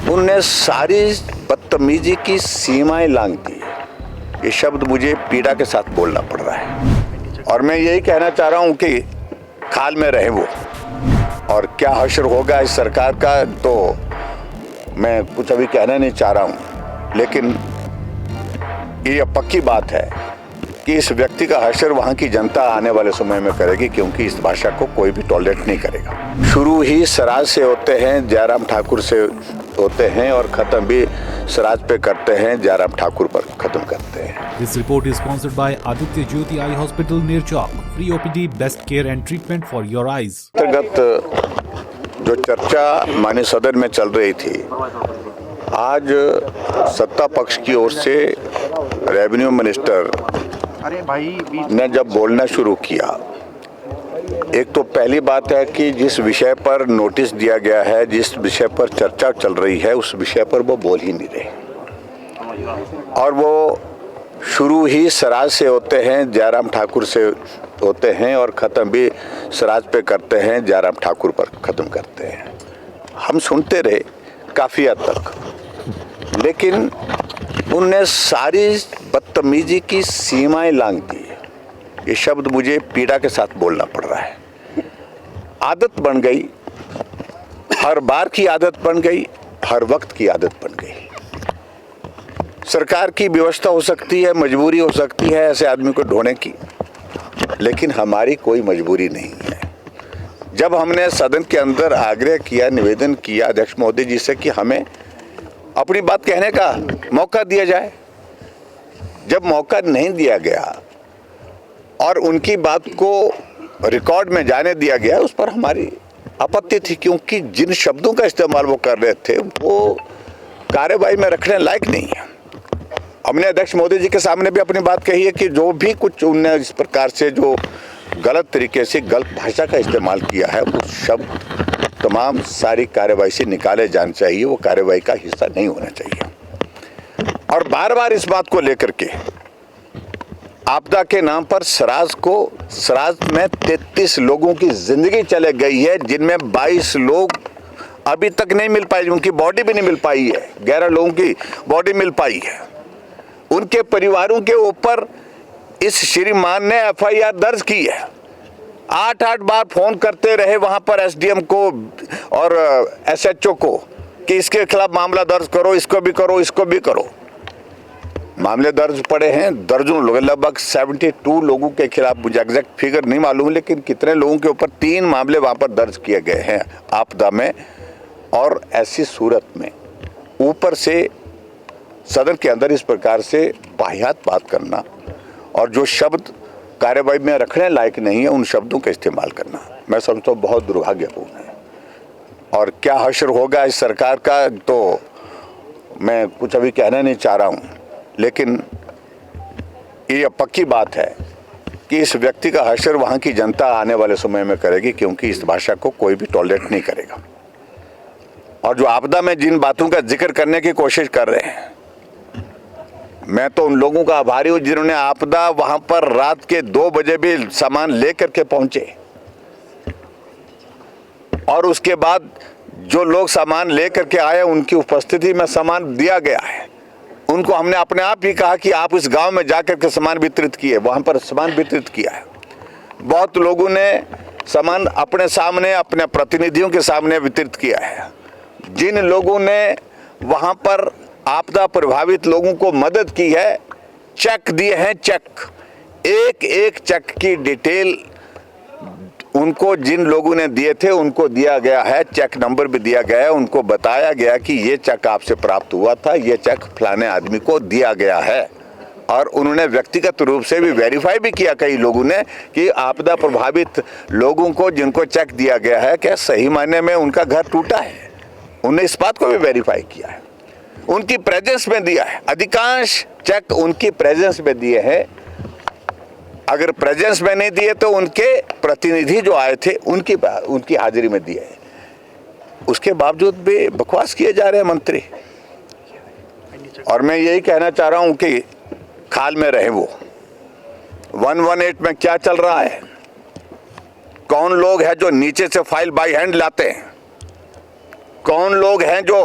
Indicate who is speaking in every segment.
Speaker 1: उनने सारी बदतमीजी की सीमाएं लांघ दी। ये शब्द मुझे पीड़ा के साथ बोलना पड़ रहा है और मैं यही कहना चाह रहा हूं कि खाल में रहे वो। और क्या हश्र होगा इस सरकार का, तो मैं कुछ अभी कहना नहीं चाह रहा हूं, लेकिन ये पक्की बात है कि इस व्यक्ति का हश्र वहां की जनता आने वाले समय में करेगी, क्योंकि इस भाषा को कोई भी टॉलरेट नहीं करेगा। शुरू ही सराज से होते हैं, जयराम ठाकुर से होते हैं और खत्म भी सराज पे करते हैं, जयराम ठाकुर पर खत्म करते हैं।
Speaker 2: This report is sponsored by Aditya Jyoti Eye Hospital near Chowk. Free OPD, best care and treatment for your eyes.
Speaker 1: अंतर्गत जो चर्चा माननीय सदन में चल रही थी, आज सत्ता पक्ष की ओर से रेवेन्यू मिनिस्टर ने जब बोलना शुरू किया, एक तो पहली बात है कि जिस विषय पर नोटिस दिया गया है, जिस विषय पर चर्चा चल रही है, उस विषय पर वो बोल ही नहीं रहे और वो शुरू ही सराज से होते हैं, जयराम ठाकुर से होते हैं और ख़त्म भी सराज पे करते हैं, जयराम ठाकुर पर ख़त्म करते हैं। हम सुनते रहे काफ़ी हद तक, लेकिन उनने सारी बदतमीजी की सीमाएं लांघ दी। ये शब्द मुझे पीड़ा के साथ बोलना पड़ रहा है। आदत बन गई, हर बार की आदत बन गई, हर वक्त की आदत बन गई। सरकार की व्यवस्था हो सकती है, मजबूरी हो सकती है ऐसे आदमी को ढोने की, लेकिन हमारी कोई मजबूरी नहीं है। जब हमने सदन के अंदर आग्रह किया, निवेदन किया अध्यक्ष महोदय जी से कि हमें अपनी बात कहने का मौका दिया जाए, जब मौका नहीं दिया गया और उनकी बात को रिकॉर्ड में जाने दिया गया, उस पर हमारी आपत्ति थी, क्योंकि जिन शब्दों का इस्तेमाल वो कर रहे थे वो कार्यवाही में रखने लायक नहीं है। हमने अध्यक्ष मोदी जी के सामने भी अपनी बात कही है कि जो भी कुछ उनने इस प्रकार से जो गलत तरीके से गलत भाषा का इस्तेमाल किया है, वो शब्द तमाम सारी कार्यवाही से निकाले जाने चाहिए, वो कार्यवाही का हिस्सा नहीं होना चाहिए। और बार बार इस बात को लेकर के आपदा के नाम पर सराज में 33 लोगों की जिंदगी चले गई है, जिनमें 22 लोग अभी तक नहीं मिल पाए, उनकी बॉडी भी नहीं मिल पाई है, 11 लोगों की बॉडी मिल पाई है। उनके परिवारों के ऊपर इस श्रीमान ने FIR दर्ज की है। 8-8 बार फोन करते रहे वहां पर SDM को और SHO को कि इसके खिलाफ मामला दर्ज करो, इसको भी करो, इसको भी करो। मामले दर्ज पड़े हैं दर्जनों लोग, लगभग 72 लोगों के खिलाफ, मुझे एग्जैक्ट फिगर नहीं मालूम, लेकिन कितने लोगों के ऊपर 3 मामले वहां पर दर्ज किए गए हैं आपदा में। और ऐसी सूरत में ऊपर से सदन के अंदर इस प्रकार से वाहियात बात करना और जो शब्द कार्यवाही में रखने लायक नहीं है, उन शब्दों का इस्तेमाल करना, मैं समझता हूँ बहुत दुर्भाग्यपूर्ण है। और क्या हश्र होगा इस सरकार का, तो मैं कुछ अभी कहना नहीं चाह रहा हूँ, लेकिन ये पक्की बात है कि इस व्यक्ति का हश्र वहाँ की जनता आने वाले समय में करेगी, क्योंकि इस भाषा को कोई भी टॉलरेट नहीं करेगा। और जो आपदा में जिन बातों का जिक्र करने की कोशिश कर रहे हैं, मैं तो उन लोगों का आभारी हूँ जिन्होंने आपदा वहां पर रात के 2 बजे भी सामान लेकर के पहुंचे, और उसके बाद जो लोग सामान लेकर के आए उनकी उपस्थिति में सामान दिया गया है। उनको हमने अपने आप ही कहा कि आप इस गांव में जाकर के सामान वितरित किए, वहां पर सामान वितरित किया है। बहुत लोगों ने सामान अपने सामने, अपने प्रतिनिधियों के सामने वितरित किया है। जिन लोगों ने वहां पर आपदा प्रभावित लोगों को मदद की है, चेक दिए हैं, चेक, एक एक चेक की डिटेल उनको जिन लोगों ने दिए थे उनको दिया गया है, चेक नंबर भी दिया गया है। उनको बताया गया कि ये चेक आपसे प्राप्त हुआ था, ये चेक फलाने आदमी को दिया गया है। और उन्होंने व्यक्तिगत रूप से भी वेरीफाई भी किया कई लोगों ने कि आपदा प्रभावित लोगों को जिनको चेक दिया गया है, क्या सही मायने में उनका घर टूटा है। उन्होंने इस बात को भी वेरीफाई किया है, उनकी प्रेजेंस में दिया है। अधिकांश चेक उनकी प्रेजेंस में दिए हैं। अगर प्रेजेंस में नहीं दिए तो उनके प्रतिनिधि जो आए थे उनकी हाजिरी में दिए हैं। उसके बावजूद भी बकवास किए जा रहे हैं मंत्री। और मैं यही कहना चाह रहा हूं कि खाल में रहे वो। 118 में क्या चल रहा है, कौन लोग हैं जो नीचे से फाइल बाय हैंड लाते हैं, कौन लोग हैं जो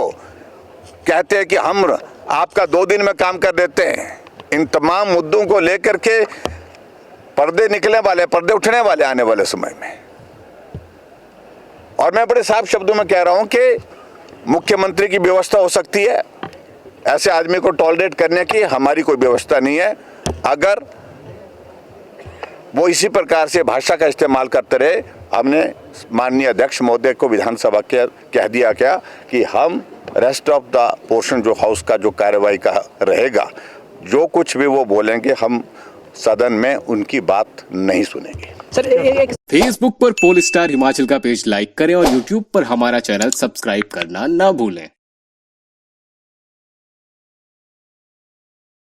Speaker 1: कहते हैं कि हम आपका 2 दिन में काम कर देते हैं। इन तमाम मुद्दों को लेकर के पर्दे निकलने वाले, पर्दे उठने वाले आने वाले समय में। और मैं बड़े साफ शब्दों में कह रहा हूं कि मुख्यमंत्री की व्यवस्था हो सकती है, ऐसे आदमी को टॉलरेट करने की हमारी कोई व्यवस्था नहीं है। अगर वो इसी प्रकार से भाषा का इस्तेमाल करते रहे, हमने माननीय अध्यक्ष महोदय को विधानसभा के कह दिया क्या कि हम रेस्ट ऑफ द पोर्शन जो हाउस का जो कार्यवाही का रहेगा, जो कुछ भी वो बोलेंगे हम सदन में उनकी बात नहीं सुनेंगे।
Speaker 3: सर एक
Speaker 4: फेसबुक पर पोल स्टार हिमाचल का पेज लाइक करें और यूट्यूब पर हमारा चैनल सब्सक्राइब करना ना भूलें।